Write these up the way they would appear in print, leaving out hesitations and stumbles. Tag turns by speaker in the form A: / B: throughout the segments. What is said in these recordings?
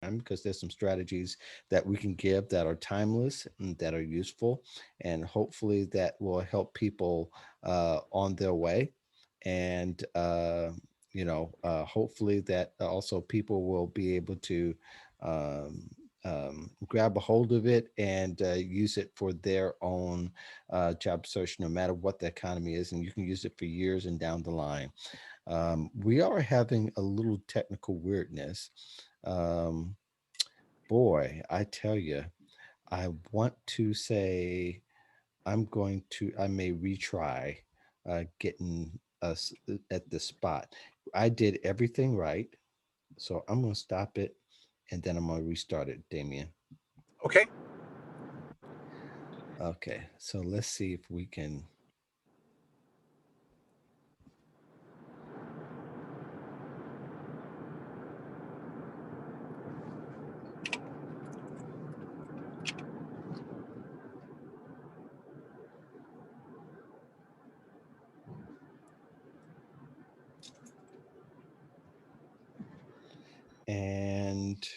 A: time, because there's some strategies that we can give that are timeless and that are useful, and hopefully that will help people on their way. And hopefully that also people will be able to um, grab a hold of it and use it for their own job search, no matter what the economy is, and you can use it for years and down the line. We are having a little technical weirdness. Um, Boy, I tell you, I want to say I may retry getting us at the spot. I did everything right, so I'm going to stop it and then I'm going to restart it, Damien.
B: Okay.
A: Okay, so let's see if we can. And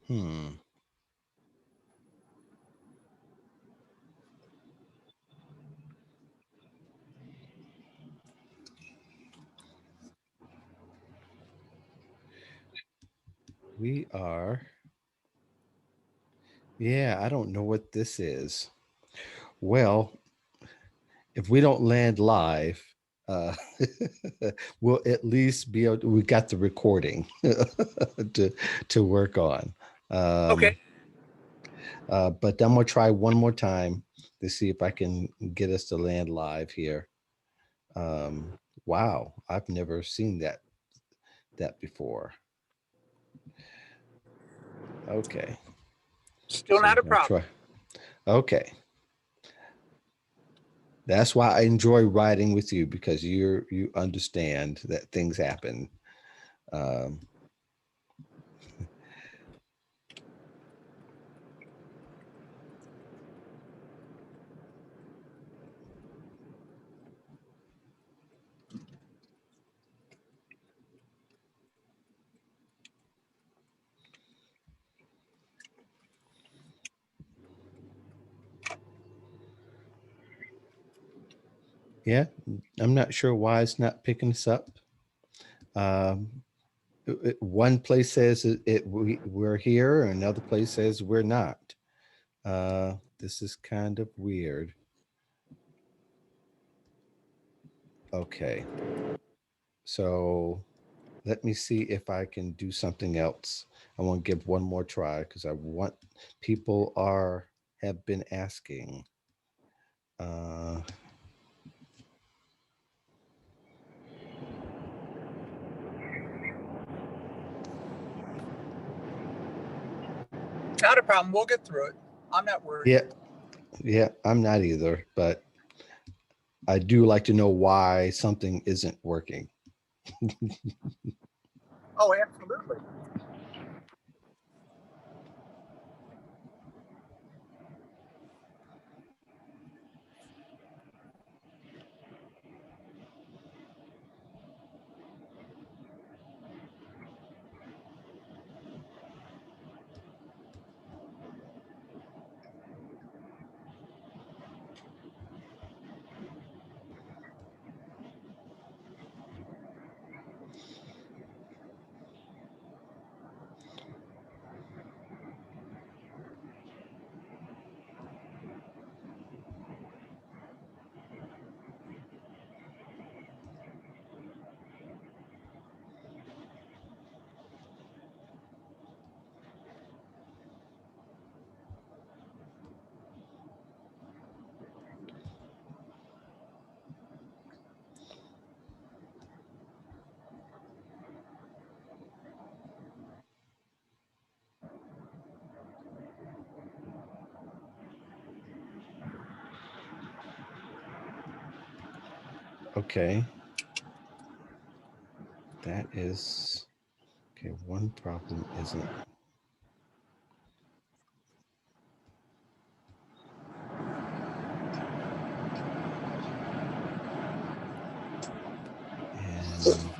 A: hmm, we are. Yeah, I don't know what this is. Well, if we don't land live, uh, we'll at least be able. We got the recording to to work on. Um,
B: Okay.
A: but I'm gonna try one more time to see if I can get us to land live here. Um, wow, I've never seen that before. Okay,
B: Still
A: so
B: not a
A: we're gonna
B: problem.
A: try. Okay, that's why I enjoy riding with you, because you understand that things happen. Um, yeah, I'm not sure why it's not picking us up. Um, One place says we're here, and another place says we're not. This is kind of weird. Okay, so let me see if I can do something else. I want to give one more try because I want people are have been asking. Uh,
B: Not a problem. We'll get through it. I'm not worried.
A: yeah, yeah, I'm not either, but I do like to know why something isn't working.
B: Oh, absolutely.
A: Okay, that is okay. One problem isn't. Mm,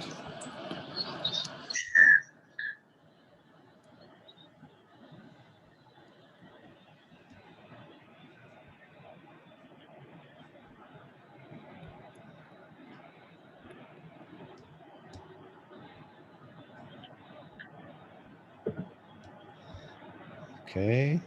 A: okay.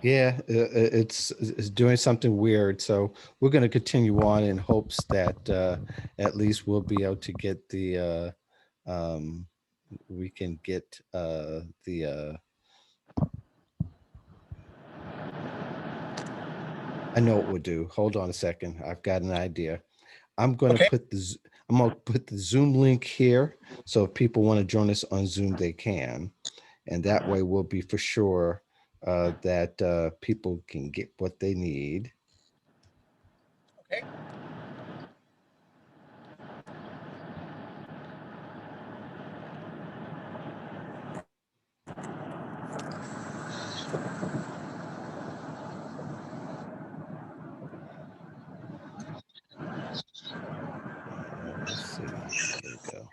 A: Yeah, it's doing something weird. So we're going to continue on in hopes that at least we'll be able to get we can get I know what we'll do. Hold on a second. I've got an idea. I'm going to
B: Okay.
A: put I'm going to put the Zoom link here. So if people want to join us on Zoom, they can. And that way we'll be for sure that people can get what they need.
B: Okay.
A: Let's see. Here we go.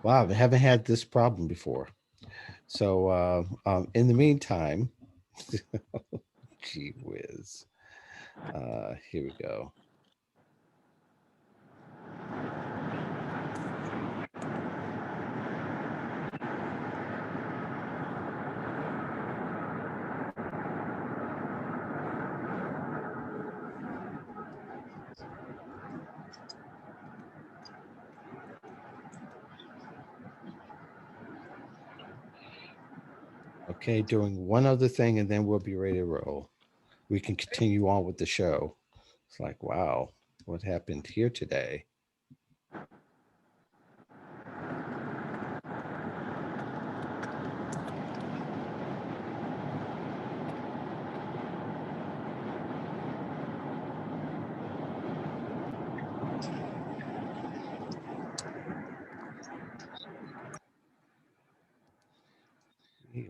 A: Wow, I haven't had this problem before. So in the meantime, gee whiz. Here we go. Okay, doing one other thing and then we'll be ready to roll. We can continue on with the show. It's like, wow, what happened here today?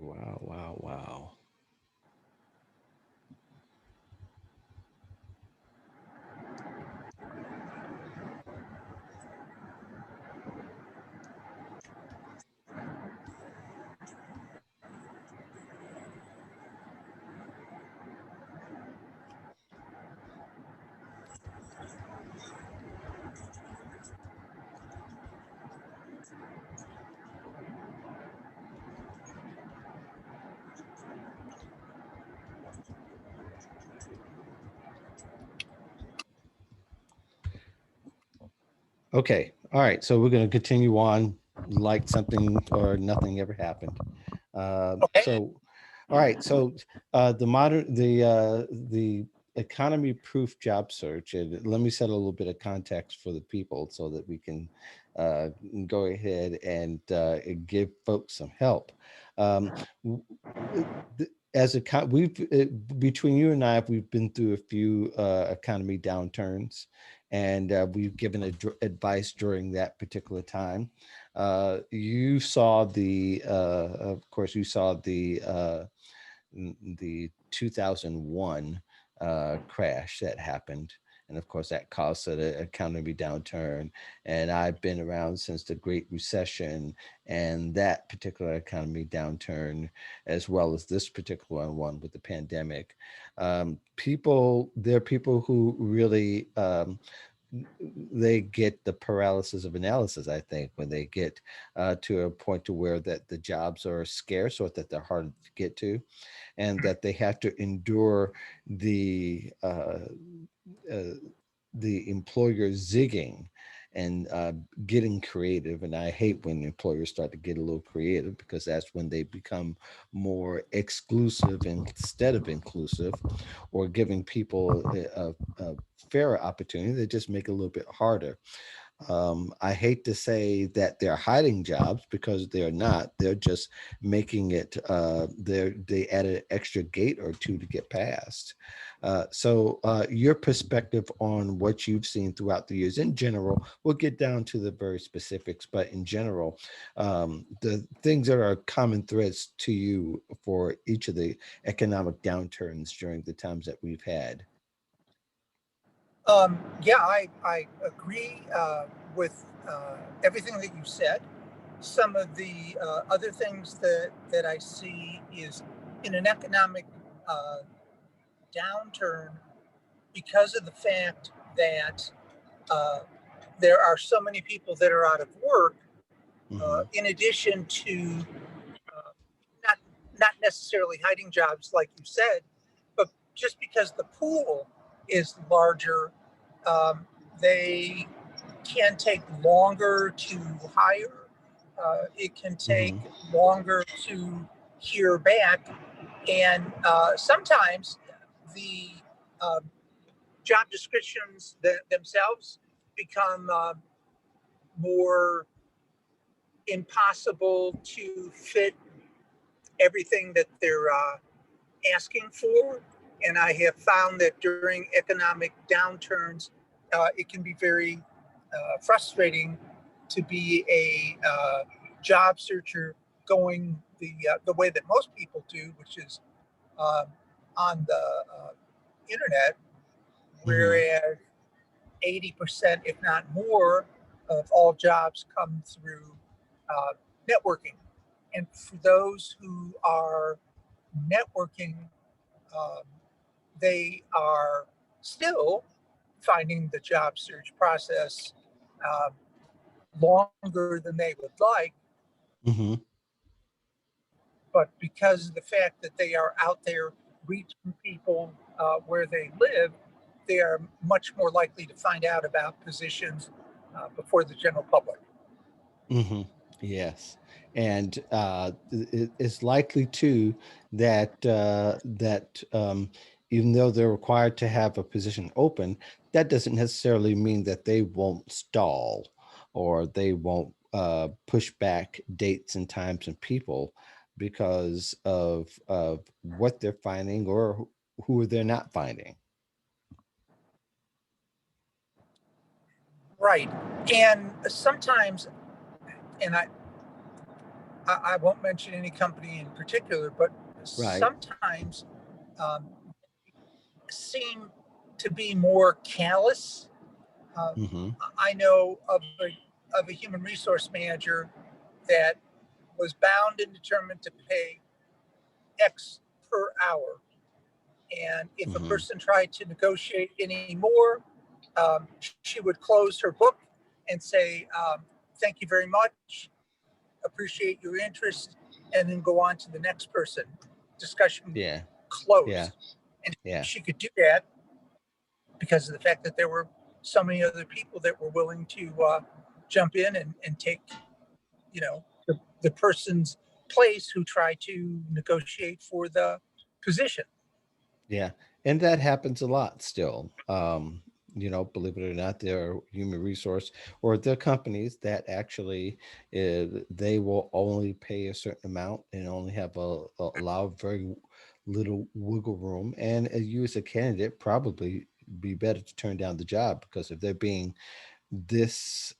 A: Wow, wow, wow. Okay, all right. So we're going to continue on like something or nothing ever happened.
B: Okay.
A: All right. So the economy proof job search. And let me set a little bit of context for the people so that we can uh, go ahead and give folks some help. Um, w- as a we've between you and I, we've been through a few economy downturns, and we've given advice during that particular time. You saw of course, you saw the 2001 crash that happened. And of course, that caused an economy downturn. And I've been around since the Great Recession and that particular economy downturn, as well as this particular one with the pandemic. There are people who really they get the paralysis of analysis, I think, when they get to a point to where that the jobs are scarce or that they're hard to get to, and that they have to endure the uh, the employer zigging and getting creative. And I hate when employers start to get a little creative, because that's when they become more exclusive instead of inclusive, or giving people a fairer opportunity. They just make it a little bit harder. I hate to say that they're hiding jobs, because they're not. They're just making it. They added an extra gate or two to get past. Your perspective on what you've seen throughout the years in general. We'll get down to the very specifics, but in general, the things that are common threads to you for each of the economic downturns during the times that we've had.
B: Yeah, I agree with everything that you said. Some of the other things that I see is in an economic uh, downturn, because of the fact that uh, there are so many people that are out of work,
A: Mm-hmm.
B: in addition to uh, not not necessarily hiding jobs like you said, but just because the pool is larger, um, they can take longer to hire. It can take
A: Mm-hmm.
B: longer to hear back, and sometimes the uh, job descriptions themselves become more impossible to fit everything that they're asking for. And I have found that during economic downturns, it can be very frustrating to be a job searcher going the way that most people do, which is um, on the internet,
A: Mm-hmm.
B: whereas 80%, if not more, of all jobs come through uh, networking. And for those who are networking, um, they are still finding the job search process uh, longer than they would like.
A: Mm-hmm.
B: But because of the fact that they are out there reaching people where they live, they are much more likely to find out about positions before the general public.
A: Hmm. Yes, and it's likely too that even though they're required to have a position open, that doesn't necessarily mean that they won't stall, or they won't push back dates and times and people because of what they're finding, or who they're not finding.
B: Right. And sometimes, and I won't mention any company in particular, but
A: Right.
B: sometimes um, seem to be more callous. Um,
A: Mm-hmm.
B: I know of a human resource manager that was bound and determined to pay X per hour. And if a
A: Mm-hmm.
B: person tried to negotiate any more, she would close her book and say, "Thank you very much, appreciate your interest," and then go on to the next person. Discussion
A: Yeah. Yeah.
B: closed. And
A: Yeah.
B: she could do that because of the fact that there were so many other people that were willing to jump in and take, the person's place who tried to negotiate for the position.
A: Yeah, and that happens a lot still. Believe it or not, there are human resource, or there are companies that actually they will only pay a certain amount and only have allow very little wiggle room. And you as a candidate probably be better to turn down the job, because if they're being this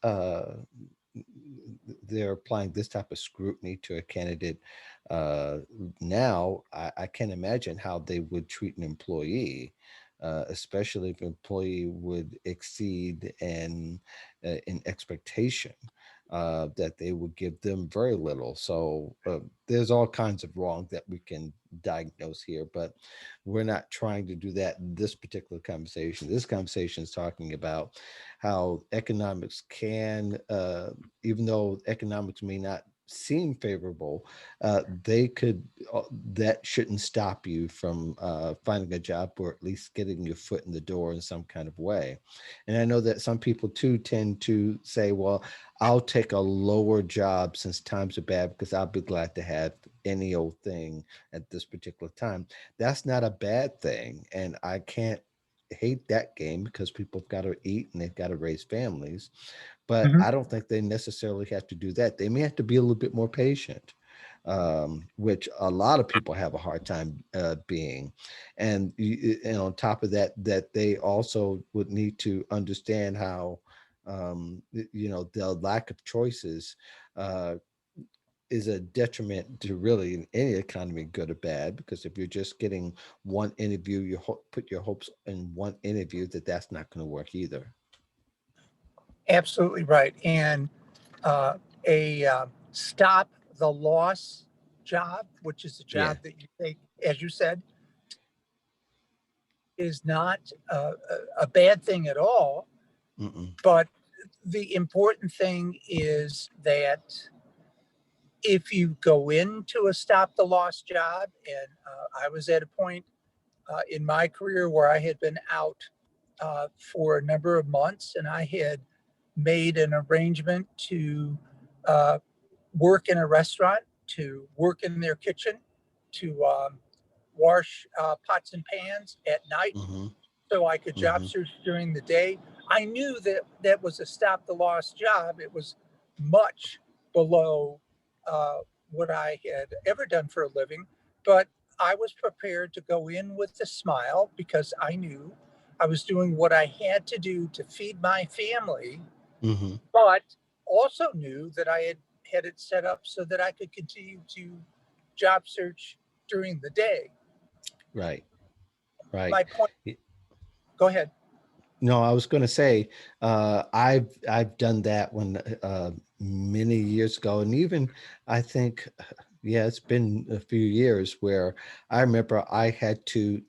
A: they're applying this type of scrutiny to a candidate now, I can't imagine how they would treat an employee, especially if an employee would exceed an expectation, that they would give them very little. So there's all kinds of wrong that we can diagnose here, but we're not trying to do that in this particular conversation. This conversation is talking about how economics can, even though economics may not seem favorable, they could, that shouldn't stop you from finding a job, or at least getting your foot in the door in some kind of way. And I know that some people too tend to say, well, I'll take a lower job since times are bad because I'll be glad to have any old thing at this particular time. That's not a bad thing. And I can't hate that game because people have got to eat and they've got to raise families. But
B: Mhm.
A: I don't think they necessarily have to do that. They may have to be a little bit more patient, which a lot of people have a hard time being. And on top of that, that they also would need to understand how, the lack of choices uh, is a detriment to really in any economy, good or bad. Because if you're just getting one interview, put your hopes in one interview, that's not going to work either.
B: Absolutely right. And a stop the loss job, which is a
A: Yeah.
B: job that you take, as you said, is not a bad thing at all.
A: Mm-mm.
B: But the important thing is that if you go into a stop the loss job, and I was at a point in my career where I had been out for a number of months, and I had made an arrangement to uh, work in a restaurant, to work in their kitchen, to wash pots and pans at night
A: Mm-hmm.
B: so I could job
A: Mm-hmm.
B: search during the day. I knew that that was a stop the loss job. It was much below uh, what I had ever done for a living, but I was prepared to go in with a smile because I knew I was doing what I had to do to feed my family,
A: Mm-hmm.
B: but also knew that I had it set up so that I could continue to job search during the day.
A: Right. Right.
B: My point,
A: Y-
B: go ahead.
A: No, I was going to say, I've done that when many years ago, and even I think, yeah, it's been a few years where I remember I had to,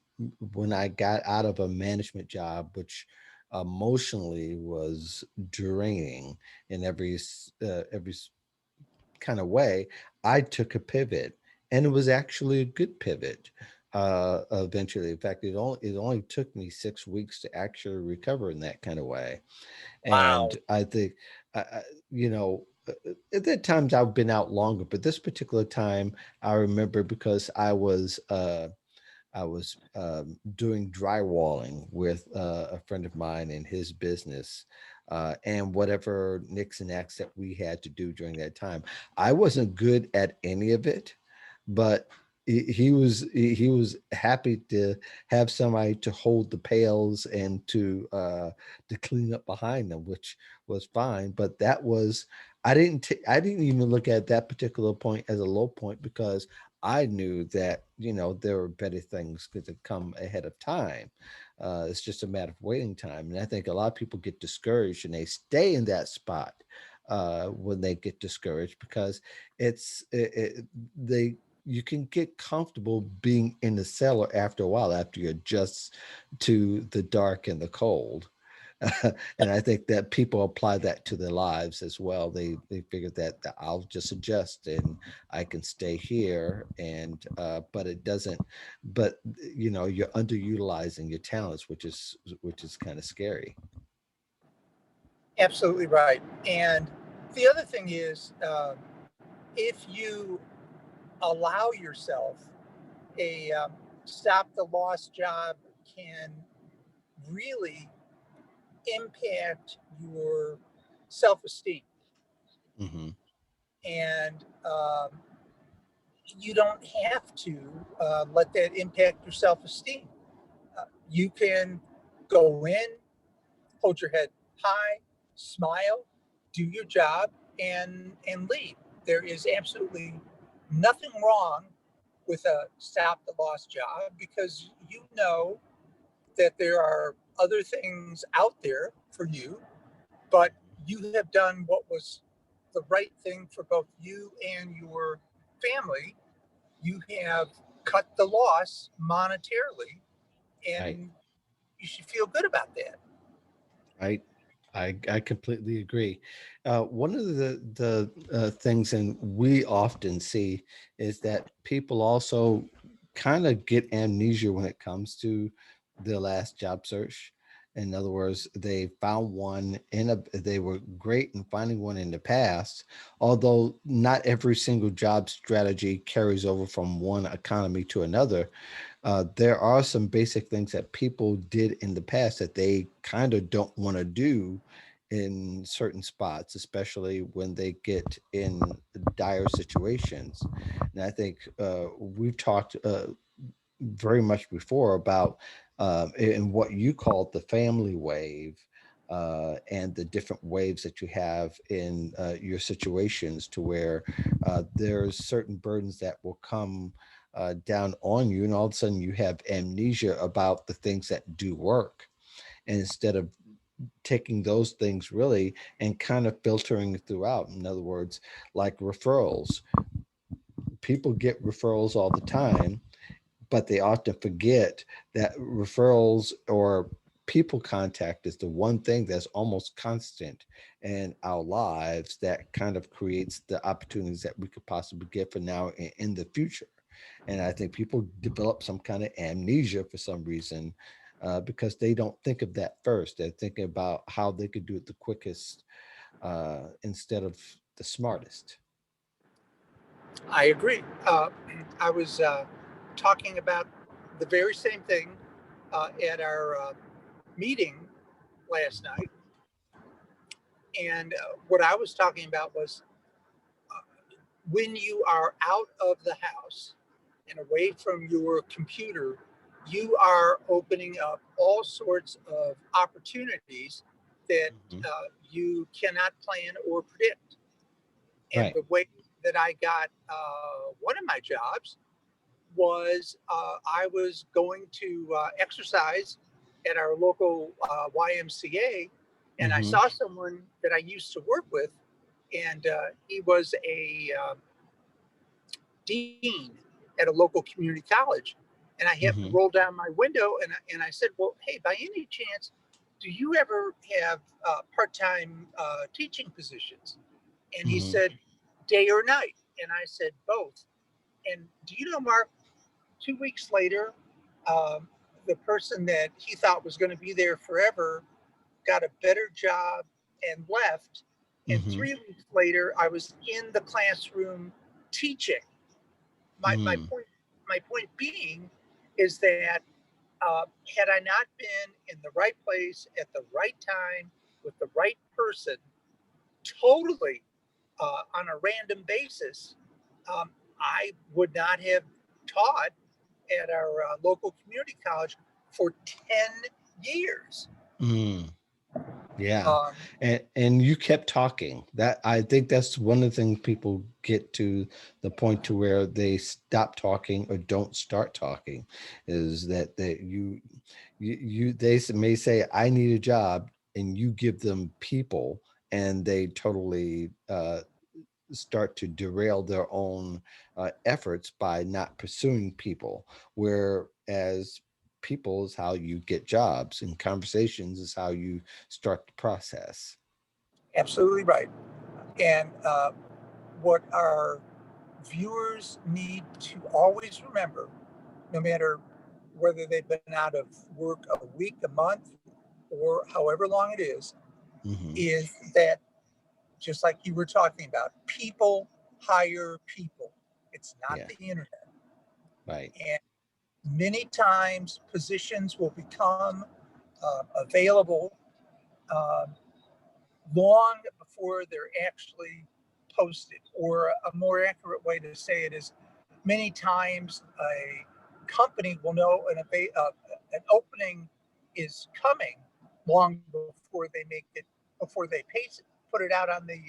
A: when I got out of a management job, which emotionally was draining in every kind of way, I took a pivot, and it was actually a good pivot. Eventually, in fact, it only took me 6 weeks to actually recover in that kind of way. And
B: Wow.
A: I think, you know, at that times I've been out longer, but this particular time I remember because I was doing drywalling with a friend of mine in his business, and whatever nicks and knacks that we had to do during that time. I wasn't good at any of it, but he was happy to have somebody to hold the pails and to clean up behind them, which was fine. But that was I didn't even look at that particular point as a low point because I knew that, there were better things to come ahead of time. It's just a matter of waiting time. And I think a lot of people get discouraged and they stay in that spot when they get discouraged because it's they you can get comfortable being in the cellar after a while, after you adjust to the dark and the cold. And I think that people apply that to their lives as well. They figure that I'll just adjust and I can stay here, and but it doesn't. But you're underutilizing your talents, which is kind of scary.
B: Absolutely right. And the other thing is, if you allow yourself a stop the loss job can really impact your self esteem.
A: Hmm.
B: And you don't have to let that impact your self esteem. You can go in, hold your head high, smile, do your job, and leave. There is absolutely nothing wrong with a stop the loss job because you know that there are other things out there for you, but you have done what was the right thing for both you and your family. You have cut the loss monetarily,
A: Right.
B: and you should feel good about that.
A: Right. I completely agree. One of the things, and we often see, is that people also kind of get amnesia when it comes to their last job search. In other words, they found one they were great in finding one in the past, although not every single job strategy carries over from one economy to another. There are some basic things that people did in the past that they kind of don't want to do in certain spots, especially when they get in dire situations. And I think we've talked very much before about in what you call the family wave. And the different waves that you have in your situations, to where there's certain burdens that will come down on you, and all of a sudden you have amnesia about the things that do work. And instead of taking those things really and kind of filtering throughout, in other words, like referrals, people get referrals all the time, but they often forget that referrals or people contact is the one thing that's almost constant in our lives that kind of creates the opportunities that we could possibly get for now and in the future. And I think people develop some kind of amnesia for some reason, because they don't think of that first. They're thinking about how they could do it the quickest, instead of the smartest.
B: I agree. I was talking about the very same thing at our meeting last night. And what I was talking about was when you are out of the house and away from your computer, you are opening up all sorts of opportunities that
A: Mhm.
B: you cannot plan or predict. And
A: Right.
B: the way that I got one of my jobs was I was going to exercise at our local YMCA, and I
A: Hmm.
B: saw someone that I used to work with, and he was a dean at a local community college. And I happened to roll
A: Hmm.
B: down my window and I said, "Well, hey, by any chance, do you ever have part time teaching positions?" And he
A: Hmm.
B: said, "Day or night?" And I said, "Both." And do you know, Mark, 2 weeks later, um, the person that he thought was going to be there forever got a better job and left. And
A: Hmm.
B: 3 weeks later, I was in the classroom teaching. My, my
A: Hmm.
B: point my point being is that had I not been in the right place at the right time with the right person, totally on a random basis, I would not have taught at our local community college for 10 years.
A: Mm. Yeah.
B: Um,
A: And you kept talking. That, I think that's one of the things people get to the point to where they stop talking or don't start talking, is that may say, I need a job, and you give them people, and they totally start to derail their own efforts by not pursuing people. Whereas people is how you get jobs, and conversations is how you start the process.
B: Absolutely right. And what our viewers need to always remember, no matter whether they've been out of work a week, a month, or however long it
A: Hmm.
B: is that just like you were talking about, people hire people. It's not
A: Yeah.
B: the internet.
A: Right.
B: And many times positions will become available um, long before they're actually posted. Or a more accurate way to say it is many times a company will know an opening is coming long before they make it, before they put it out on the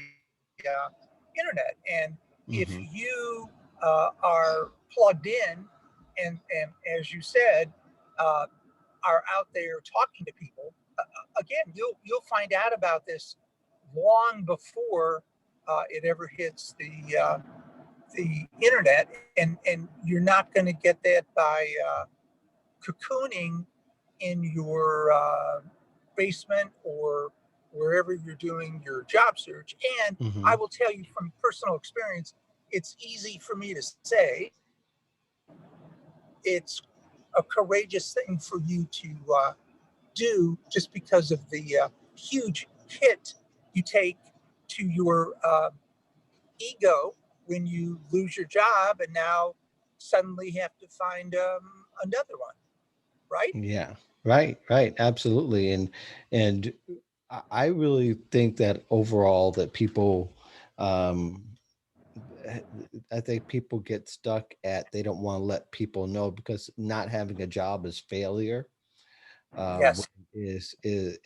B: internet. And if
A: Hmm.
B: you are plugged in and as you said, uh, are out there talking to people, again, you'll find out about this long before it ever hits the internet, and you're not going to get that by cocooning in your basement or wherever you're doing your job search. And I
A: Hmm.
B: will tell you from personal experience, it's easy for me to say it's a courageous thing for you to do just because of the huge hit you take to your ego when you lose your job and now suddenly have to find another one, right?
A: Yeah, right, right, absolutely. And I really think that overall that people, um, eh, I think people get stuck at they don't want to let people know because not having a job is failure. When
B: Yes,
A: is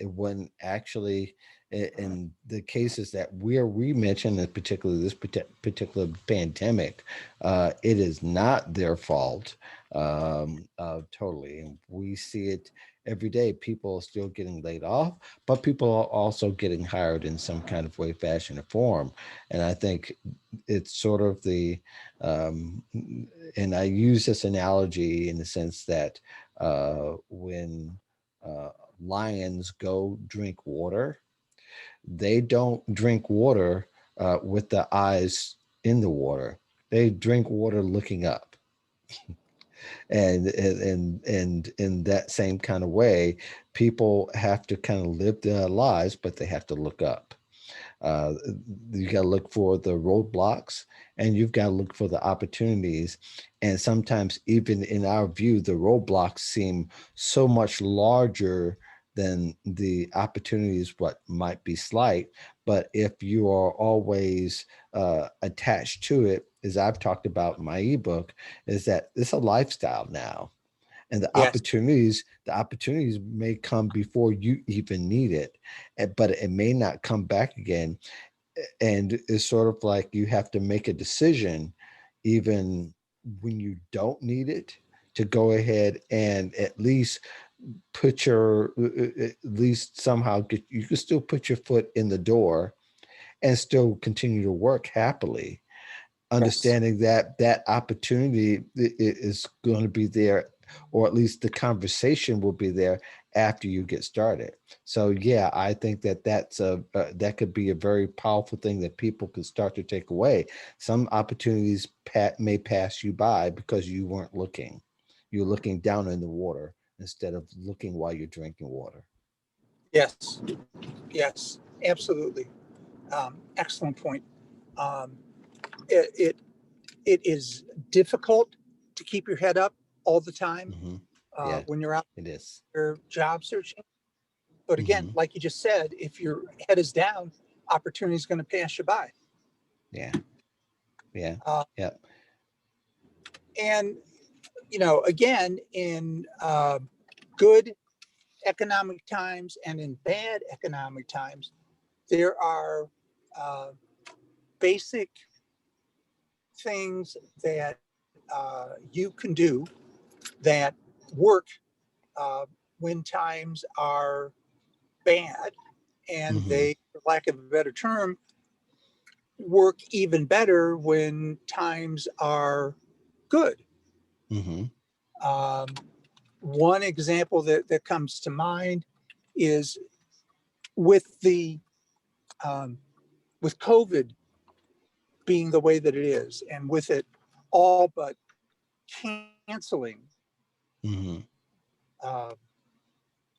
A: when actually in the cases that we mentioned, in particular this particular pandemic, it is not their fault totally, and we see it every day. People are still getting laid off, but people are also getting hired in some kind of way, fashion, or form. And I think it's sort of the um, and I use this analogy in the sense that when uh, lions go drink water, they don't drink water with the eyes in the water. They drink water looking up. And in that same kind of way, people have to kind of live their lives, but they have to look up. Uh, you got to look for the roadblocks, and you've got to look for the opportunities. And sometimes, even in our view, the roadblocks seem so much larger than the opportunities, what might be slight. But if you are always attached to it, as I've talked about in my ebook, is that it's a lifestyle now, and
B: yes,
A: the opportunities may come before you even need it, but it may not come back again. And it's sort of like you have to make a decision even when you don't need it, to go ahead and at least put your at least somehow get, you can still put your foot in the door and still continue to work happily,
B: yes,
A: understanding that that opportunity is going to be there, or at least the conversation will be there after you get started. So yeah, I think that that's a that could be a very powerful thing that people could start to take away. Some opportunities may pass you by because you weren't looking. You're looking down in the water instead of looking while you're drinking water.
B: yes, yes, absolutely. Excellent point. Um, it, it it is difficult to keep your head up all the time
A: Hmm. Yeah,
B: when you're out
A: it is.
B: there job searching. But again,
A: Hmm.
B: like you just said, if your head is down, opportunity is going to pass you by.
A: Yeah, yeah,
B: Uh,
A: yeah.
B: and again, in good economic times and in bad economic times, there are uh, basic things that you can do that work uh, when times are bad, and
A: Hmm.
B: they, for lack of a better term, work even better when times are good.
A: Hmm.
B: Um, One example that comes to mind is with the um, with COVID being the way that it is, and with it all but canceling
A: Hmm.
B: uh,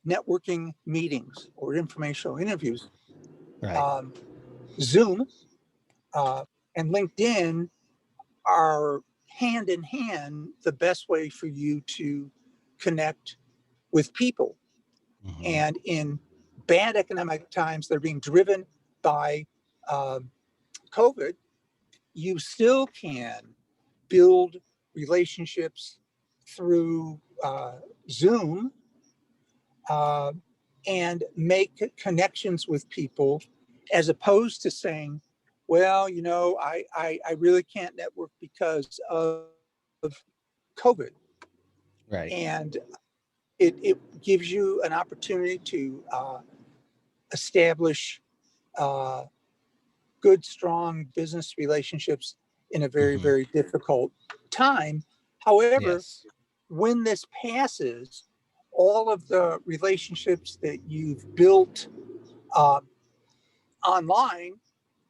B: networking meetings or informational interviews,
A: Right.
B: um, Zoom uh, and LinkedIn are hand in hand the best way for you to connect with people.
A: Hmm.
B: And in bad economic times, they're being driven by um, COVID. You still can build relationships through Zoom uh, and make connections with people, as opposed to saying, well, I really can't network because of COVID.
A: Right.
B: And it gives you an opportunity to establish uh, good, strong business relationships in a very,
A: Hmm.
B: very difficult time. However,
A: Yes.
B: when this passes, all of the relationships that you've built online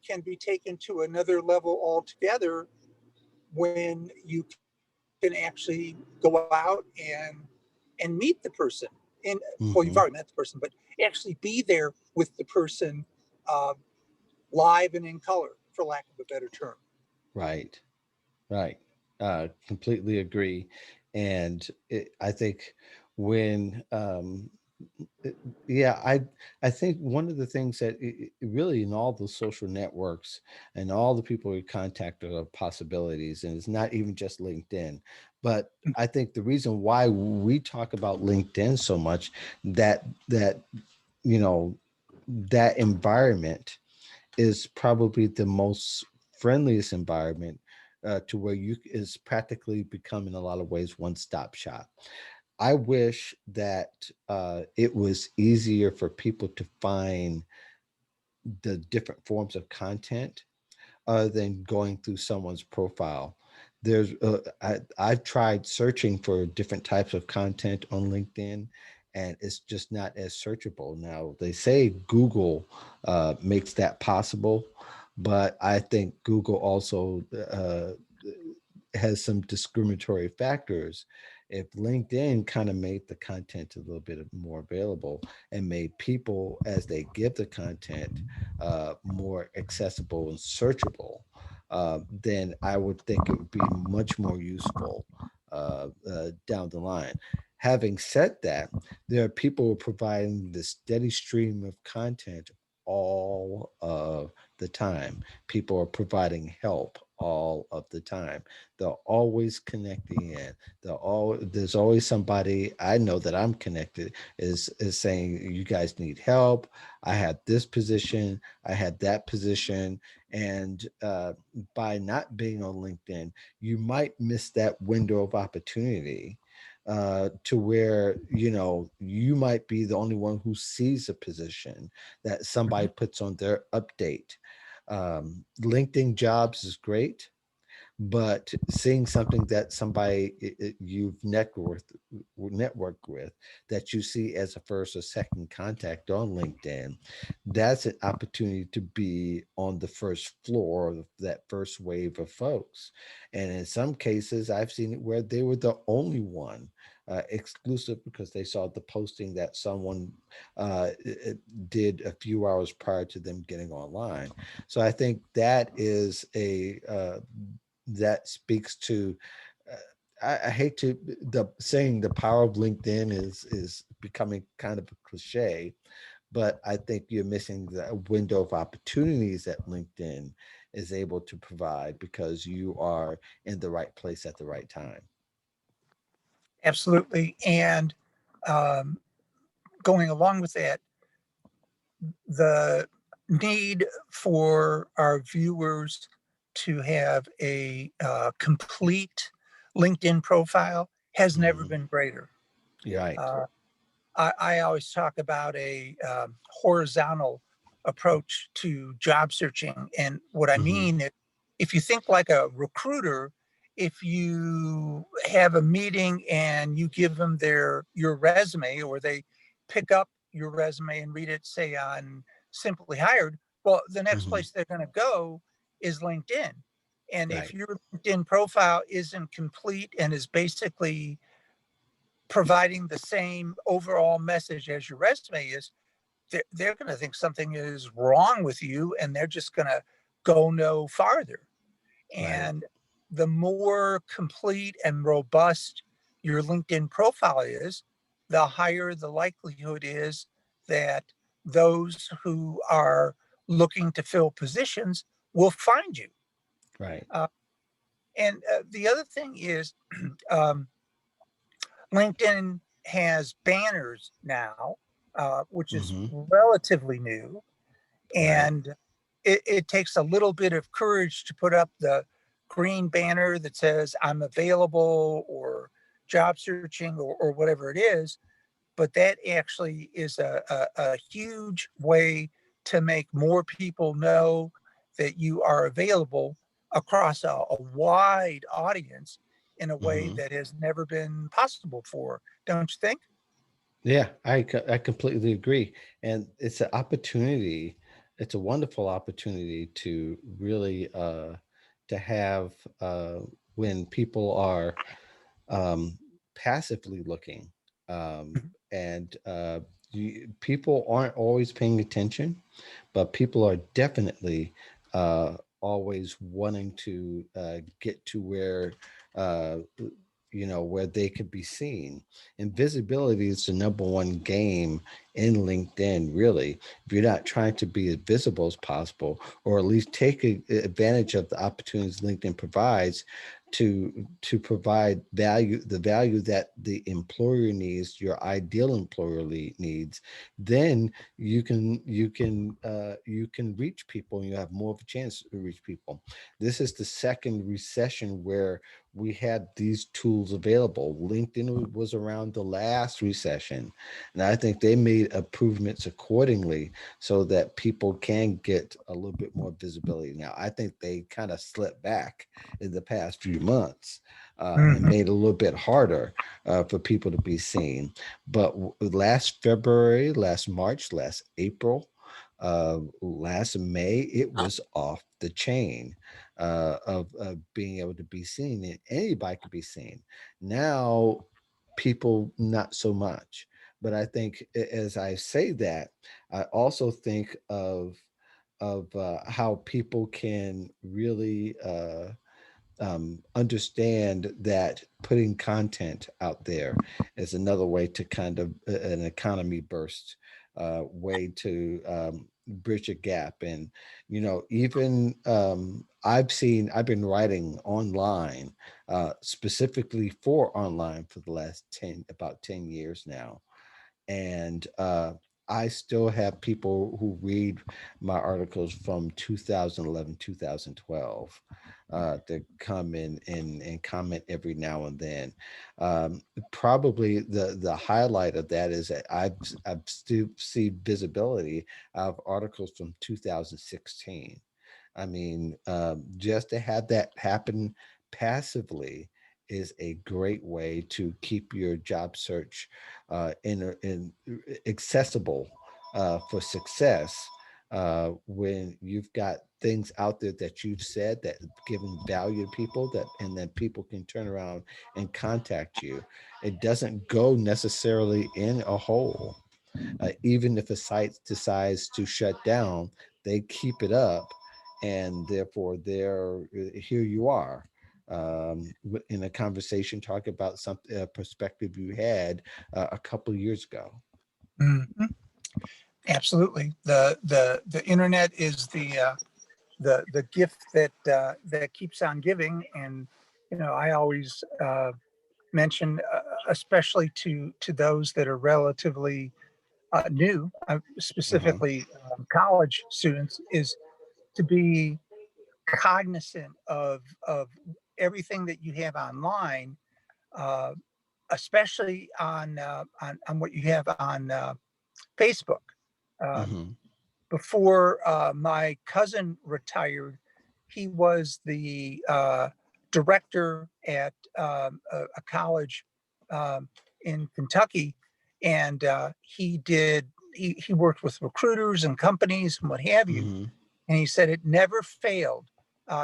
B: can be taken to another level altogether when you can actually go out and meet the person. And well, you've
A: Hmm.
B: already met the person, but actually be there with the person, uh, live and in color, for lack of a better term.
A: Right. Right. Completely agree. And I think when, it- yeah, I think one of the things that really in all the social networks and all the people we contact are possibilities, and it's not even just LinkedIn. But I think the reason why we talk about LinkedIn so much, that you know that environment is probably the most friendliest environment, to where you is practically becoming a lot of ways one-stop shop. I wish that it was easier for people to find the different forms of content other than going through someone's profile. I've tried searching for different types of content on LinkedIn, and it's just not as searchable. Now they say Google makes that possible, but I think Google also has some discriminatory factors. If LinkedIn kind of made the content a little bit more available and made people, as they give the content, more accessible and searchable, then I would think it would be much more useful down the line. Having said that, there are people providing the steady stream of content all of the time. People are providing help all of the time. They're always connecting in. There's always somebody I know that I'm connected is saying, you guys need help. I had this position, I had that position. And by not being on LinkedIn, you might miss that window of opportunity, to where you might be the only one who sees a position that somebody
B: Mhm.
A: puts on their update. LinkedIn Jobs is great, but seeing something that somebody you've networked with, that you see as a first or second contact on LinkedIn, that's an opportunity to be on the first floor of that first wave of folks. And in some cases, I've seen it where they were the only one, exclusive, because they saw the posting that someone did a few hours prior to them getting online. So I think that is a that speaks to, I hate to the saying the power of LinkedIn is becoming kind of a cliche, but I think you're missing the window of opportunities that LinkedIn is able to provide because you are in the right place at the right time.
B: Absolutely. And um, going along with that, the need for our viewers to have a complete LinkedIn profile has never
A: Hmm.
B: been greater.
A: Right.
B: Uh, I always talk about a horizontal approach to job searching. And what I
A: Hmm.
B: mean is, if you think like a recruiter, if you have a meeting and you give them your resume, or they pick up your resume and read it, say on Simply Hired, well, the next
A: Hmm.
B: place they're going to go is LinkedIn. And if
A: Right.
B: your LinkedIn profile isn't complete and is basically providing the same overall message as your resume is, they're going to think something is wrong with you, and they're just going to go no farther.
A: Right.
B: And the more complete and robust your LinkedIn profile is, the higher the likelihood is that those who are looking to fill positions will find you.
A: Right.
B: Uh, and the other thing is, um, LinkedIn has banners now, which is
A: Hmm.
B: relatively new.
A: Right.
B: And it takes a little bit of courage to put up the green banner that says I'm available, or job searching, or whatever it is. But that actually is a huge way to make more people know that you are available across a wide audience in a way
A: Hmm.
B: that has never been possible before. Don't you think?
A: Yeah, I completely agree, and it's an opportunity, it's a wonderful opportunity to really to have when people are um, passively looking, and people aren't always paying attention, but people are definitely always wanting to get to where uh, where they could be seen. And visibility is the number one game in LinkedIn, really. If you're not trying to be as visible as possible, or at least take advantage of the opportunities LinkedIn provides to provide value, the value that the employer needs, your ideal employer needs, then you can reach people, and you have more of a chance to reach people. This is the second recession where we had these tools available. LinkedIn was around the last recession, and I think they made improvements accordingly so that people can get a little bit more visibility. Now, I think they kind of slipped back in the past few months and
B: Mhm.
A: made it a little bit harder for people to be seen. But last February, last March, last April, last May, it was off the chain of being able to be seen, and anybody could be seen. Now, people not so much. But I think as I say that, I also think of how people can really understand that putting content out there is another way to kind of an economy burst way to bridge a gap. And even I've been writing online specifically for online for the last 10 years now, and I still have people who read my articles from 2011, 2012 that come in and comment every now and then. Um, Probably the highlight of that is that I've still see visibility of articles from 2016. I mean, just to have that happen passively is a great way to keep your job search in accessible for success when you've got things out there that you've said that giving value to people, that and then people can turn around and contact you. It doesn't go necessarily in a hole. Even if a site decides to shut down, they keep it up, and therefore there here you are in a conversation talking about some perspective you had a couple of years ago.
B: Mhm. Absolutely. The internet is the gift that keeps on giving. And I always mention, especially to those that are relatively new,
A: Uh-huh.
B: specifically college students, is to be cognizant of everything that you have online, uh, especially on what you have on Facebook. Um,
A: Mm-hmm.
B: Before my cousin retired, he was the director at a college um, in Kentucky, and he worked with recruiters and companies and what have you.
A: Mm-hmm.
B: And he said it never failed.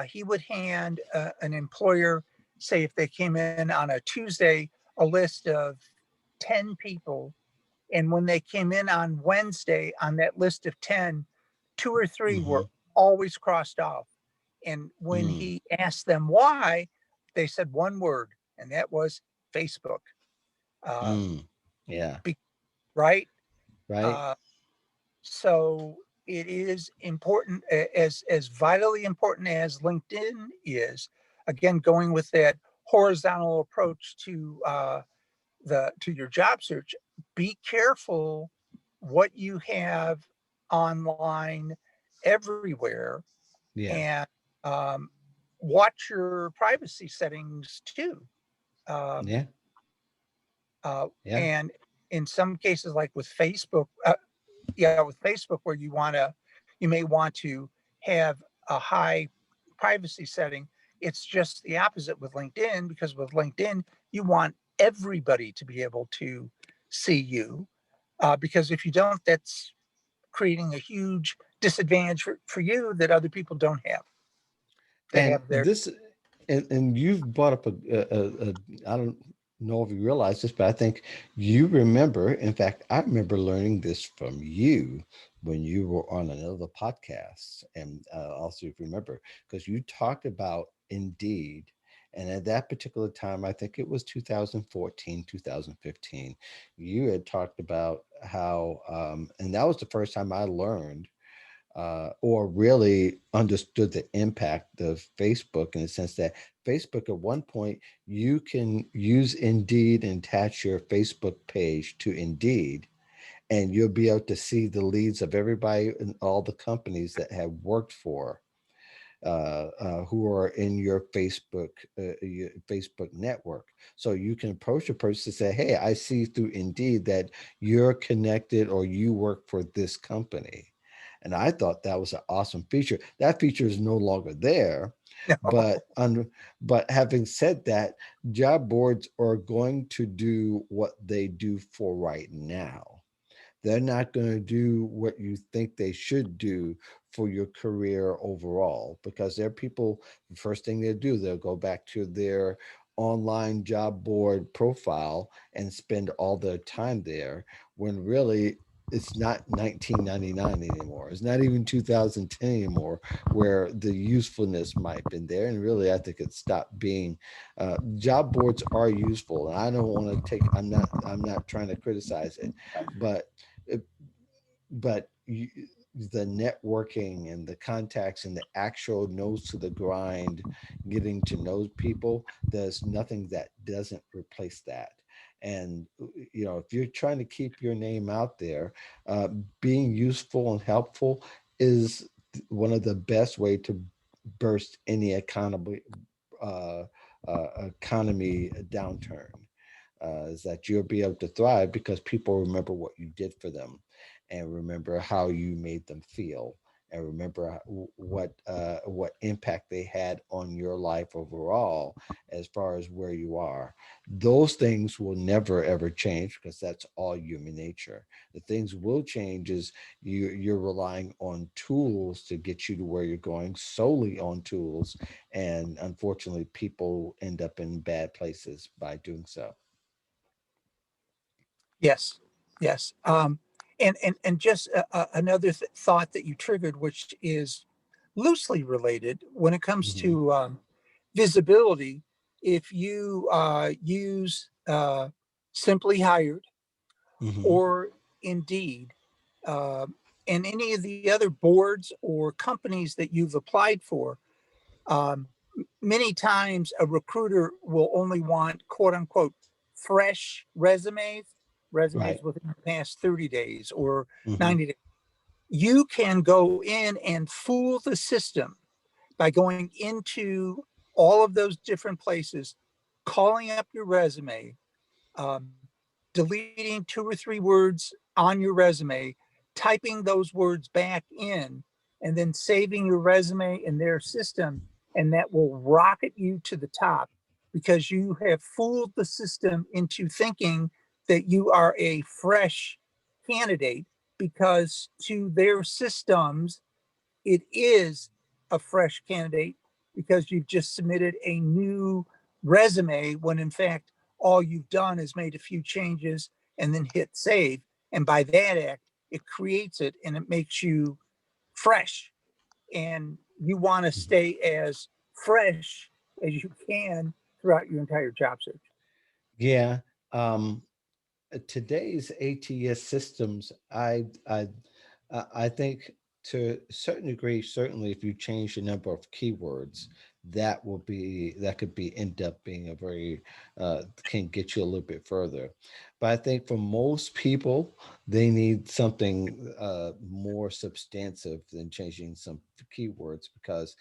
B: He would hand an employer, say if they came in on a Tuesday, a list of 10 people, and when they came in on Wednesday on that list of 10, two or three
A: Mm-hmm.
B: were always crossed off. And when
A: Mm.
B: he asked them why, they said one word, and that was Facebook. Uh,
A: Mm. Yeah.
B: be, right?
A: Right.
B: Uh, so it is important, as vitally important as LinkedIn is. Again, going with that horizontal approach to your job search, be careful what you have online everywhere,
A: Yeah.
B: and um, watch your privacy settings too. Um,
A: Yeah. Yeah.
B: and in some cases, like with Facebook, yeah, with Facebook, where you may want to have a high privacy setting. It's just the opposite with LinkedIn, because with LinkedIn, you want everybody to be able to see you. Because if you don't, that's creating a huge disadvantage for you that other people don't have to
A: And
B: have their.
A: this, and you've brought up a I don't know if you realize this, but I think you remember. In fact, I remember learning this from you when you were on another podcast, and also if you remember, because you talked about Indeed. And at that particular time, I think it was 2014, 2015, you had talked about how, and that was the first time I learned or really understood the impact of Facebook in the sense that Facebook, at one point, you can use Indeed and attach your Facebook page to Indeed, and you'll be able to see the leads of everybody and all the companies that have worked for. Who are in your Facebook network, so you can approach a person and say, "Hey, I see through Indeed that you're connected or you work for this company." And I thought that was an awesome feature. That feature is no longer there,
B: No.
A: but having said that, job boards are going to do what they do for right now. They're not going to do what you think they should do for your career overall, because they're people, the first thing they do, they'll go back to their online job board profile and spend all their time there, when really it's not 1999 anymore. It's not even 2010 anymore, where the usefulness might have been there. And really, I think it stopped being. Job boards are useful, and I don't want to take. I'm not trying to criticize it, but uh, but the networking and the contacts and the actual nose to the grind, getting to know people, there's nothing that doesn't replace that. And if you're trying to keep your name out there, uh, being useful and helpful is one of the best way to burst any uh, economy downturn, is that you'll be able to thrive because people remember what you did for them, and remember how you made them feel, and remember what impact they had on your life overall, as far as where you are. Those things will never ever change, because that's all human nature. The things will change is you're relying on tools to get you to where you're going, solely on tools, and unfortunately people end up in bad places by doing so.
B: Yes, yes. And just another thought that you triggered, which is loosely related when it comes
A: Hmm.
B: to visibility. If you use Simply Hired
A: Hmm.
B: or Indeed, uh, and any of the other boards or companies that you've applied for, um, many times a recruiter will only want quote unquote fresh resumes
A: Right.
B: within the past 30 days or
A: Hmm.
B: 90 days. You can go in and fool the system by going into all of those different places, calling up your resume, um, deleting 2 or 3 words on your resume, typing those words back in, and then saving your resume in their system. And that will rocket you to the top because you have fooled the system into thinking that you are a fresh candidate, because to their systems, it is a fresh candidate because you've just submitted a new resume when in fact all you've done is made a few changes and then hit save. And by that act, it creates it and it makes you fresh. And you want to stay as fresh as you can throughout your entire job search.
A: Yeah. Um, Today's ATS systems, I think to a certain degree, certainly if you change the number of keywords, that could be end up being a very can get you a little bit further. But I think for most people, they need something more substantive than changing some keywords, because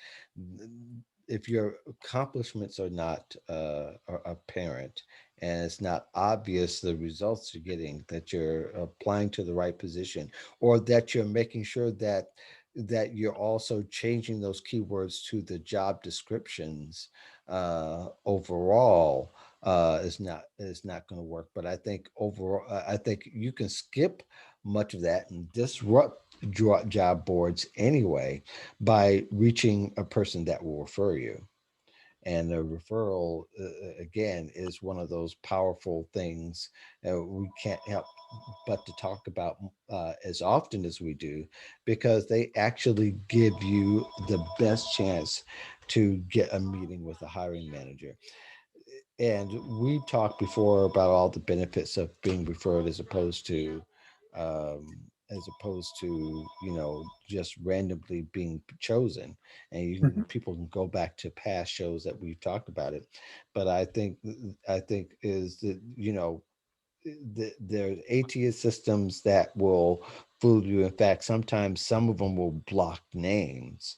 A: if your accomplishments are not are apparent, and it's not obvious the results you're getting, that you're applying to the right position, or that you're making sure that you're also changing those keywords to the job descriptions overall, is not going to work. But I think overall, I think you can skip much of that and disrupt job boards anyway by reaching a person that will refer you. And a referral, again, is one of those powerful things we can't help but to talk about as often as we do, because they actually give you the best chance to get a meeting with a hiring manager. And we talked before about all the benefits of being referred um, as opposed to just randomly being chosen. And
B: Mhm.
A: people can go back to past shows that we've talked about it. But I think is that there's ATS systems that will fool you. In fact, sometimes some of them will block names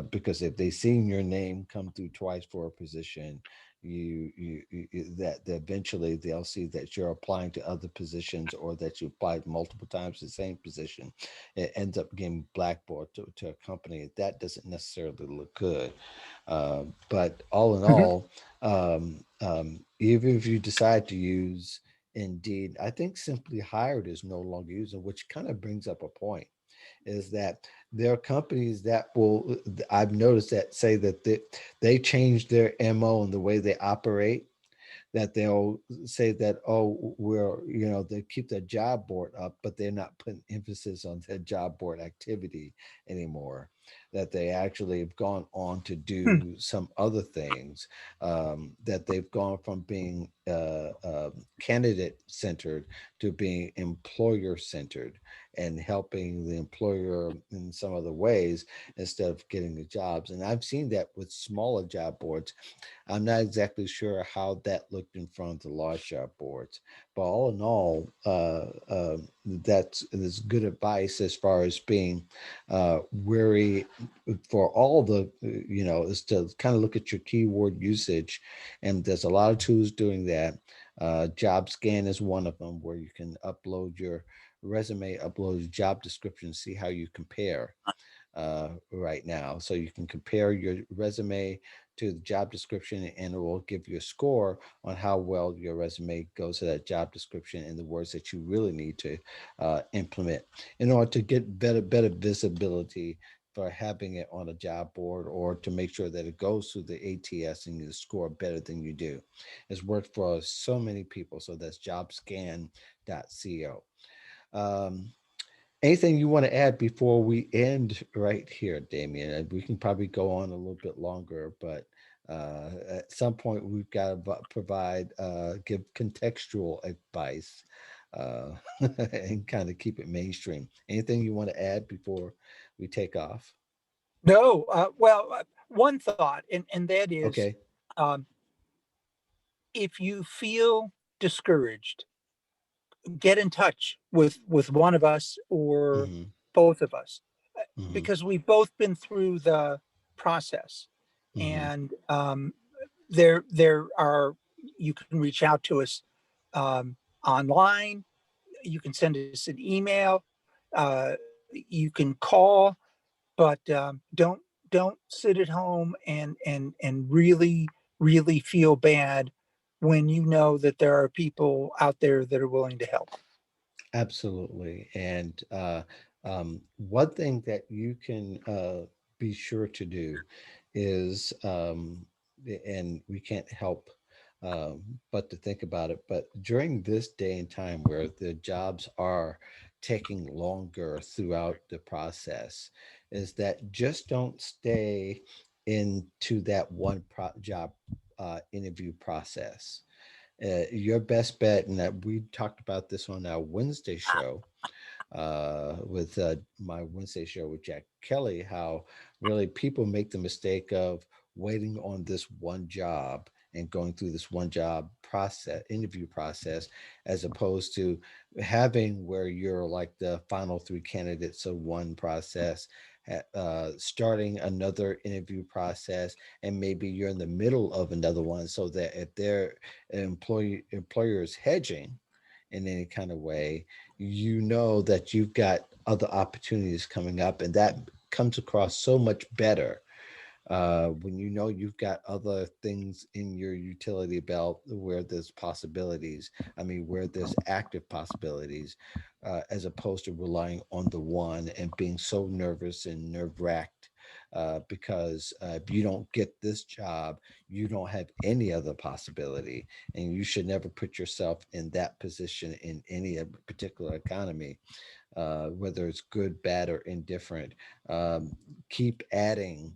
A: because if they've seen your name come through twice for a position, that eventually they'll see that you're applying to other positions or that you applied multiple times to the same position. It ends up getting blackballed to a company. That doesn't necessarily look good. But all in
B: Mhm.
A: all, even if you decide to use Indeed, I think Simply Hired is no longer using, which kind of brings up a point, is that there are companies that will, I've noticed that say that they change their MO and the way they operate, that they'll say that, oh, they keep their job board up, but they're not putting emphasis on their job board activity anymore, that they actually have gone on to
B: Hmm.
A: do some other things, that they've gone from being candidate centered to being employer centered and helping the employer in some other ways instead of getting the jobs. And I've seen that with smaller job boards. I'm not exactly sure how that looked in front of the large job boards, but all in all, that's good advice as far as being wary for all is to kind of look at your keyword usage, and there's a lot of tools doing that. Job Scan is one of them, where you can upload your resume, upload your job description, see how you compare right now. So you can compare your resume to the job description, and it will give you a score on how well your resume goes to that job description and the words that you really need to implement in order to get better visibility for having it on a job board, or to make sure that it goes through the ATS and you score better than you do. It's worked for so many people. So that's jobscan.co. Um, Anything you want to add before we end right here, Damien? We can probably go on a little bit longer, but at some point we've got to provide, give contextual advice, uh, and kind of keep it mainstream. Anything you want to add before we take off?
B: No, well, one thought, and that is,
A: Okay.
B: um, if you feel discouraged, get in touch with one of us or
A: Hmm.
B: both of us,
A: Hmm.
B: because we've both been through the process.
A: Hmm.
B: And there are, you can reach out to us online, you can send us an email, you can call, but don't sit at home and really feel bad when you know that there are people out there that are willing to help.
A: Absolutely. And one thing that you can be sure to do is, and we can't help but to think about it, but during this day and time where the jobs are taking longer throughout the process, is that just don't stay into that one job interview process. Your best bet, and that we talked about this on our Wednesday show, with my Wednesday show with Jack Kelly, how really people make the mistake of waiting on this one job and going through this one job process, interview process, as opposed to having where you're like the final three candidates of one process, starting another interview process, and maybe you're in the middle of another one, so that if their employer is hedging in any kind of way, you know that you've got other opportunities coming up, and that comes across so much better when you know you've got other things in your utility belt where there's possibilities, I mean, where there's active possibilities, as opposed to relying on the one and being so nervous and nerve wracked. Because if you don't get this job, you don't have any other possibility, and you should never put yourself in that position in any particular economy, whether it's good, bad, or indifferent. Um, Keep adding.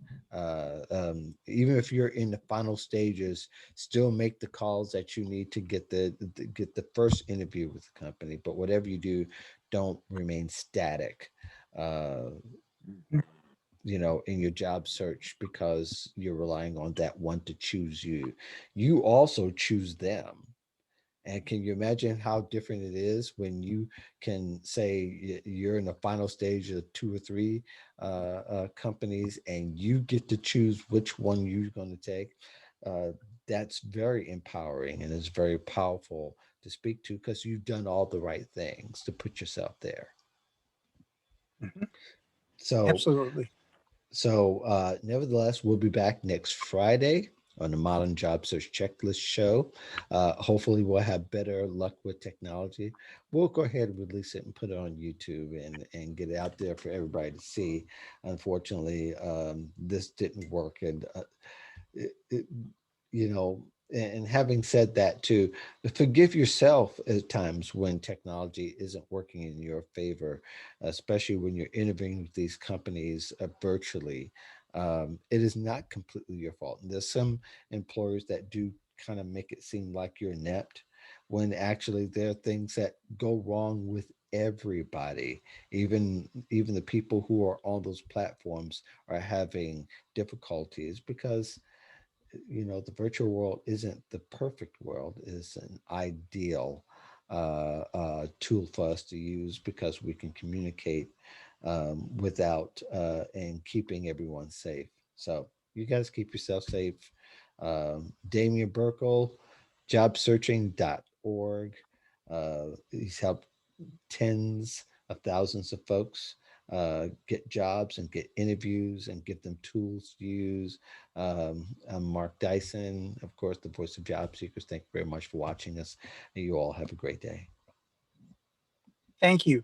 A: Even if you're in the final stages, still make the calls that you need to get get the first interview with the company. But whatever you do, don't remain static. Uh, in your job search, because you're relying on that one to choose you. You also choose them. And can you imagine how different it is when you can say you're in the final stage of two or three companies, and you get to choose which one you're going to take? Uh, that's very empowering, and it's very powerful to speak to, because you've done all the right things to put yourself there.
B: Mhm.
A: So
B: Absolutely.
A: Nevertheless, we'll be back next Friday on the Modern Job Search Checklist show. Hopefully, we'll have better luck with technology. We'll go ahead and release it and put it on YouTube and get it out there for everybody to see. Unfortunately, this didn't work, and it, and having said that too, forgive yourself at times when technology isn't working in your favor, especially when you're interviewing with these companies virtually. It is not completely your fault, and there's some employers that do kind of make it seem like you're inept, when actually there are things that go wrong with everybody. Even the people who are on those platforms are having difficulties, because the virtual world isn't the perfect world. It's an ideal tool for us to use, because we can communicate without and keeping everyone safe. So you guys keep yourself safe. Damian Birkel, jobsearching.org. He's helped tens of thousands of folks get jobs and get interviews and give them tools to use. I'm Mark Dyson, of course, the voice of job seekers. Thank you very much for watching us, and you all have a great day.
B: Thank you.